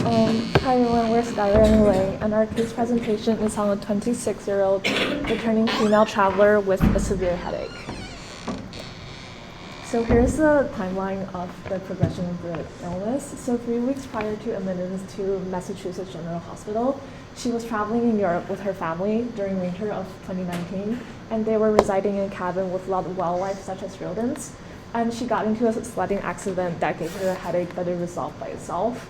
Hi everyone, we're Skylar and Elaine, and our case presentation is on a 26-year-old returning female traveler with a severe headache. So here's the timeline of the progression of the illness. So 3 weeks prior to admittance to Massachusetts General Hospital, she was traveling in Europe with her family during winter of 2019, and they were residing in a cabin with a lot of wildlife such as rodents. And she got into a sledding accident that gave her a headache, but it resolved by itself.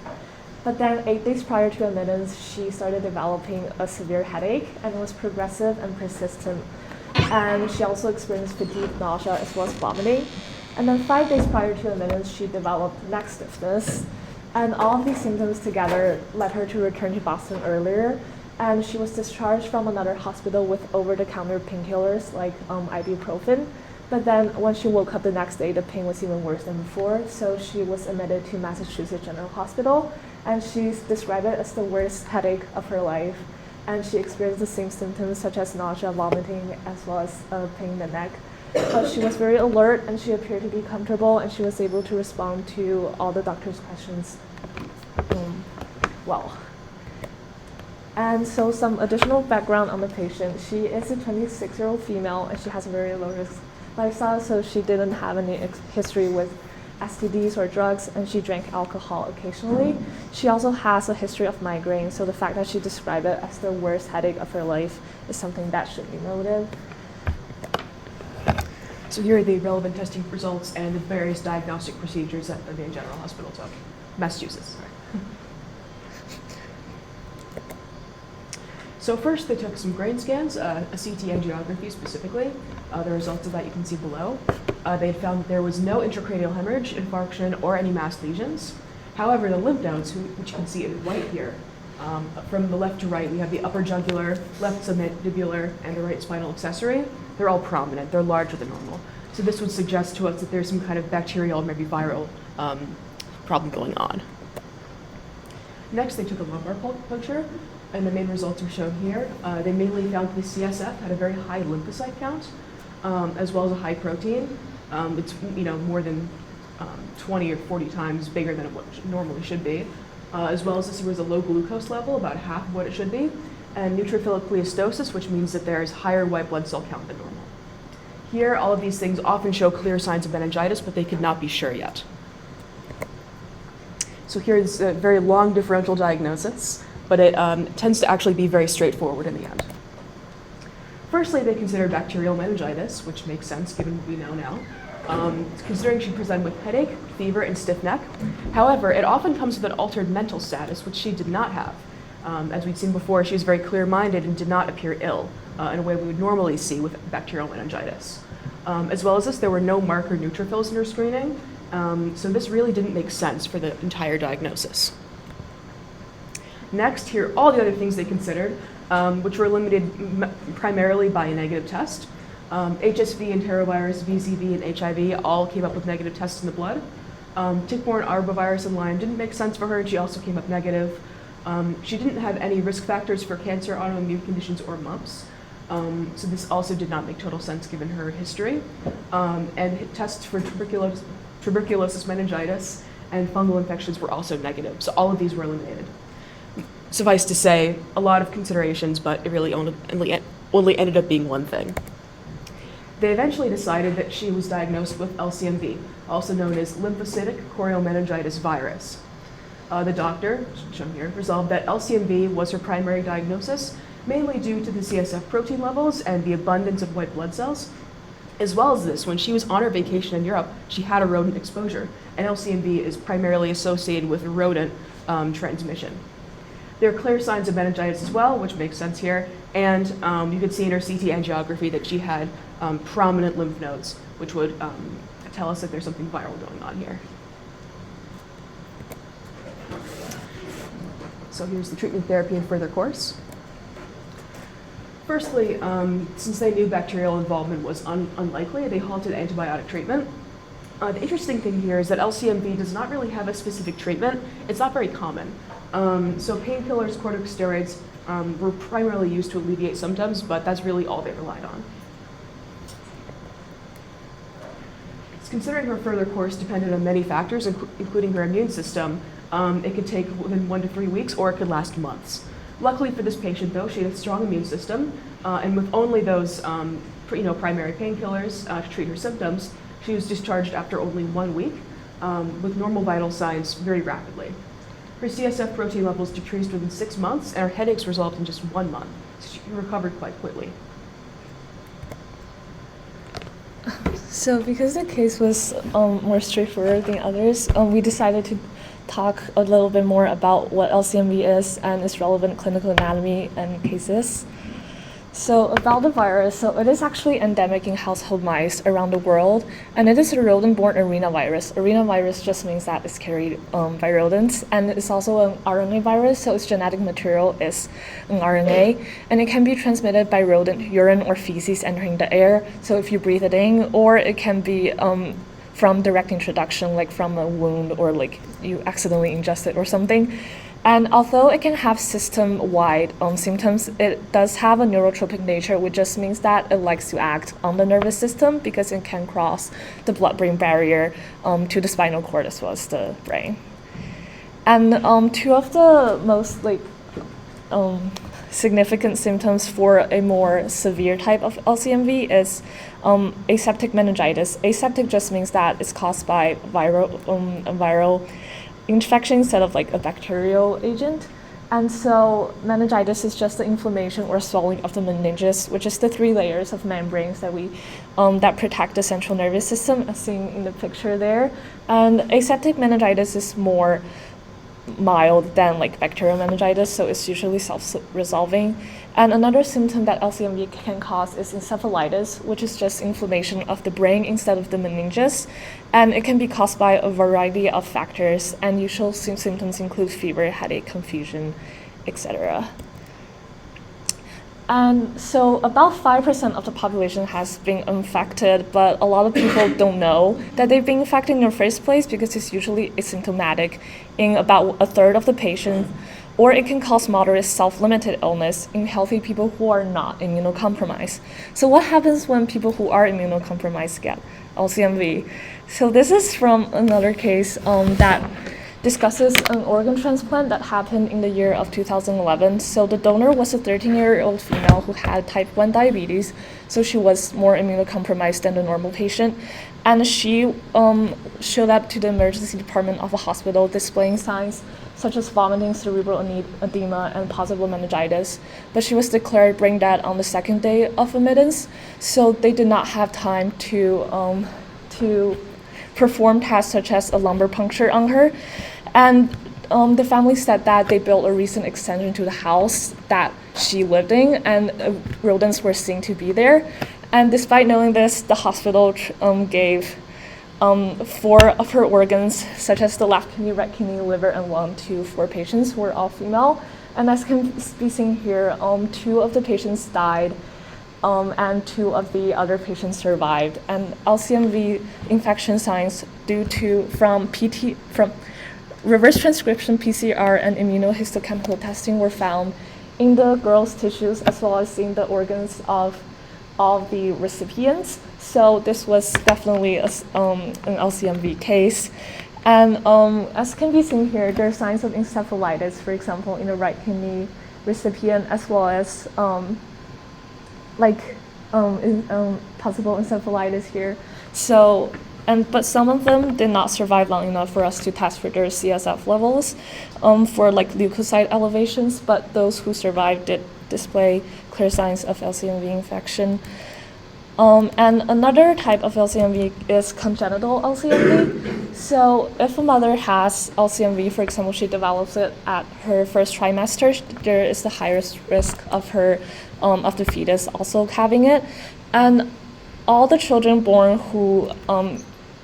But then 8 days prior to admittance, she started developing a severe headache, and it was progressive and persistent. And she also experienced fatigue, nausea, as well as vomiting. And then 5 days prior to admittance, she developed neck stiffness. And all of these symptoms together led her to return to Boston earlier. And she was discharged from another hospital with over-the-counter painkillers like ibuprofen. But then when she woke up the next day, the pain was even worse than before. So she was admitted to Massachusetts General Hospital. And she described it as the worst headache of her life. And she experienced the same symptoms such as nausea, vomiting, as well as pain in the neck. But she was very alert, and she appeared to be comfortable, and she was able to respond to all the doctor's questions well. And so some additional background on the patient. She is a 26-year-old female, and she has a very low-risk lifestyle, so she didn't have any history with STDs or drugs, and she drank alcohol occasionally. She also has a history of migraine, so the fact that she described it as the worst headache of her life is something that should be noted. So here are the relevant testing results and the various diagnostic procedures that the General Hospital took. Massachusetts, sorry. So first they took some brain scans, a CT angiography specifically. The results of that you can see below. They had found that there was no intracranial hemorrhage, infarction, or any mass lesions. However, the lymph nodes, which you can see in white here, from the left to right, we have the upper jugular, left submandibular, and the right spinal accessory. They're all prominent. They're larger than normal. So this would suggest to us that there's some kind of bacterial, maybe viral problem going on. Next, they took a lumbar puncture, and the main results are shown here. They mainly found the CSF had a very high lymphocyte count, as well as a high protein. It's more than 20 or 40 times bigger than what it normally should be, as well as there was a low glucose level, about half of what it should be, and neutrophilic cholestasis, which means that there is higher white blood cell count than normal. Here, all of these things often show clear signs of meningitis, but they could not be sure yet. So here's a very long differential diagnosis, but it tends to actually be very straightforward in the end. Firstly, they consider bacterial meningitis, which makes sense given what we know now, considering she presented with headache, fever, and stiff neck. However, it often comes with an altered mental status, which she did not have. As we'd seen before, she was very clear-minded and did not appear ill in a way we would normally see with bacterial meningitis. As well as this, there were no marker neutrophils in her screening, so this really didn't make sense for the entire diagnosis. Next, here are all the other things they considered, which were limited primarily by a negative test. HSV, enterovirus, VZV, and HIV all came up with negative tests in the blood. Tick-borne arbovirus and Lyme didn't make sense for her, and she also came up negative. She didn't have any risk factors for cancer, autoimmune conditions, or mumps. So this also did not make total sense given her history. And tests for tuberculosis, meningitis, and fungal infections were also negative. So all of these were eliminated. Suffice to say, a lot of considerations, but it really only ended up being one thing. They eventually decided that she was diagnosed with LCMV, also known as lymphocytic choriomeningitis virus. The doctor, shown here, resolved that LCMV was her primary diagnosis, mainly due to the CSF protein levels and the abundance of white blood cells. As well as this, when she was on her vacation in Europe, she had a rodent exposure, and LCMV is primarily associated with rodent transmission. There are clear signs of meningitis as well, which makes sense here, and you could see in her CT angiography that she had prominent lymph nodes, which would tell us that there's something viral going on here. So here's the treatment, therapy, and further course. Firstly, since they knew bacterial involvement was unlikely, they halted antibiotic treatment. The interesting thing here is that LCMV does not really have a specific treatment. It's not very common. So painkillers, corticosteroids were primarily used to alleviate symptoms, but that's really all they relied on. Considering her further course depended on many factors, including her immune system, It could take within 1 to 3 weeks, or it could last months. Luckily for this patient, though, she had a strong immune system, and with only those primary painkillers to treat her symptoms, she was discharged after only 1 week with normal vital signs very rapidly. Her CSF protein levels decreased within 6 months, and her headaches resolved in just 1 month. So she recovered quite quickly. So because the case was more straightforward than others, we decided to talk a little bit more about what LCMV is and its relevant clinical anatomy and cases. So about the virus, so it is actually endemic in household mice around the world, and it is a rodent-borne arenavirus. Arenavirus just means that it's carried by rodents, and it's also an RNA virus, so its genetic material is an RNA, and it can be transmitted by rodent urine or feces entering the air, so if you breathe it in, or it can be from direct introduction, like from a wound, or like you accidentally ingest it or something. And although it can have system-wide symptoms, it does have a neurotropic nature, which just means that it likes to act on the nervous system because it can cross the blood-brain barrier to the spinal cord as well as the brain. And two of the most significant symptoms for a more severe type of LCMV is aseptic meningitis. Aseptic just means that it's caused by viral infection instead of like a bacterial agent. And so meningitis is just the inflammation or swelling of the meninges, which is the 3 layers of membranes that that protect the central nervous system, as seen in the picture there. And aseptic meningitis is more mild than like bacterial meningitis, so it's usually self-resolving. And another symptom that LCMV can cause is encephalitis, which is just inflammation of the brain instead of the meninges. And it can be caused by a variety of factors, and usual symptoms include fever, headache, confusion, etc. And so about 5% of the population has been infected, but a lot of people don't know that they've been infected in the first place because it's usually asymptomatic in about a third of the patients, or it can cause moderate self-limited illness in healthy people who are not immunocompromised. So what happens when people who are immunocompromised get LCMV? So this is from another case that discusses an organ transplant that happened in the year of 2011. So the donor was a 13-year-old female who had type 1 diabetes, so she was more immunocompromised than the normal patient. And she showed up to the emergency department of a hospital displaying signs such as vomiting, cerebral edema, and possible meningitis. But she was declared brain dead on the 2nd day of admittance, so they did not have time to perform tests such as a lumbar puncture on her. And the family said that they built a recent extension to the house that she lived in, and rodents were seen to be there. And despite knowing this, the hospital gave 4 of her organs, such as the left kidney, right kidney, liver, and lung, to 4 patients who were all female. And as can be seen here, 2 of the patients died, and 2 of the other patients survived. And LCMV infection signs from reverse transcription PCR and immunohistochemical testing were found in the girl's tissues as well as in the organs of all the recipients. So this was definitely an LCMV case. And as can be seen here, there are signs of encephalitis, for example, in the right kidney recipient, as well as possible encephalitis here. So, but some of them did not survive long enough for us to test for their CSF levels for like leukocyte elevations, but those who survived did display clear signs of LCMV infection. And another type of LCMV is congenital LCMV. So if a mother has LCMV, for example, she develops it at her first trimester, there is the highest risk of the fetus also having it. And all the children born who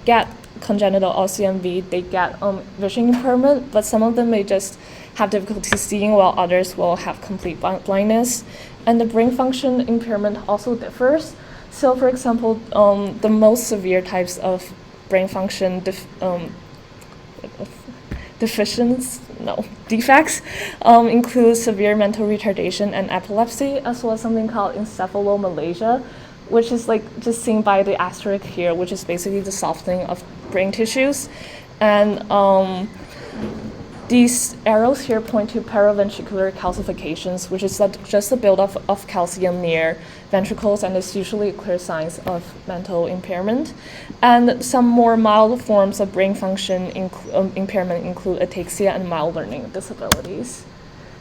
get congenital LCMV, they get vision impairment, but some of them may just have difficulty seeing, while others will have complete blindness. And the brain function impairment also differs. So for example, the most severe types of brain function defects include severe mental retardation and epilepsy, as well as something called encephalomalacia, which is like just seen by the asterisk here, which is basically the softening of brain tissues. And These arrows here point to paraventricular calcifications, which is just the buildup of calcium near ventricles, and is usually a clear signs of mental impairment. And some more mild forms of brain function impairment include ataxia and mild learning disabilities.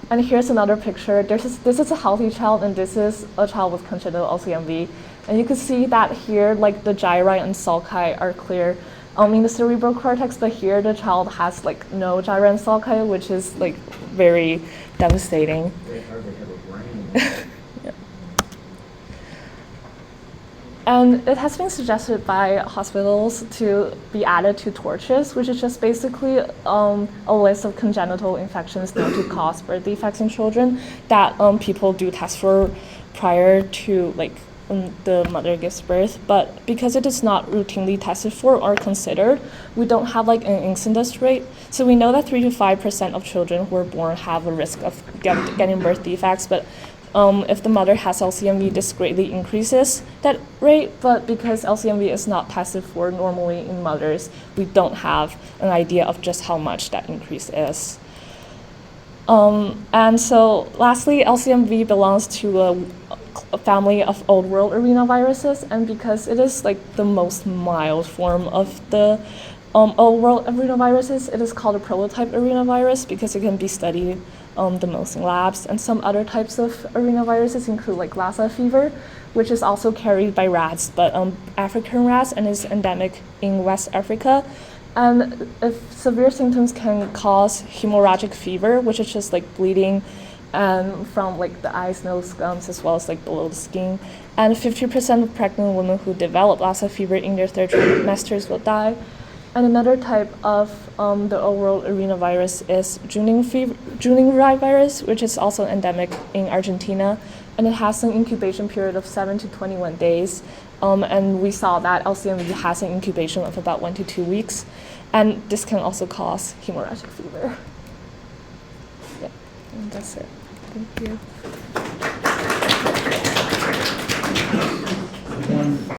And here's another picture. This is a healthy child, and this is a child with congenital LCMV. And you can see that here, like the gyri and sulci are clear in the cerebral cortex, but here the child has like no gyri and sulci, which is like very devastating. They hardly have a brain. Yeah. And it has been suggested by hospitals to be added to torches, which is just basically a list of congenital infections known to cause birth defects in children that people do test for prior to the mother gives birth. But because it is not routinely tested for or considered, we don't have like an incidence rate. So we know that 3 to 5% of children who are born have a risk of getting birth defects, but if the mother has LCMV, this greatly increases that rate, but because LCMV is not tested for normally in mothers, we don't have an idea of just how much that increase is. And so lastly, LCMV belongs to a family of old world arenaviruses, and because it is like the most mild form of the old world arenaviruses, it is called a prototype arenavirus because it can be studied the most in labs. And some other types of arenaviruses include like Lassa fever, which is also carried by rats, but African rats, and is endemic in West Africa. And if severe symptoms can cause hemorrhagic fever, which is just like bleeding from like the eyes, nose, gums, as well as like below the skin. And 50% of pregnant women who develop Lassa fever in their third trimesters will die. And another type of the old world arenavirus is Juning virus, which is also endemic in Argentina, and it has an incubation period of 7 to 21 days. And we saw that LCMV has an incubation of about 1 to 2 weeks, and this can also cause hemorrhagic fever. Yeah, and that's it. Thank you.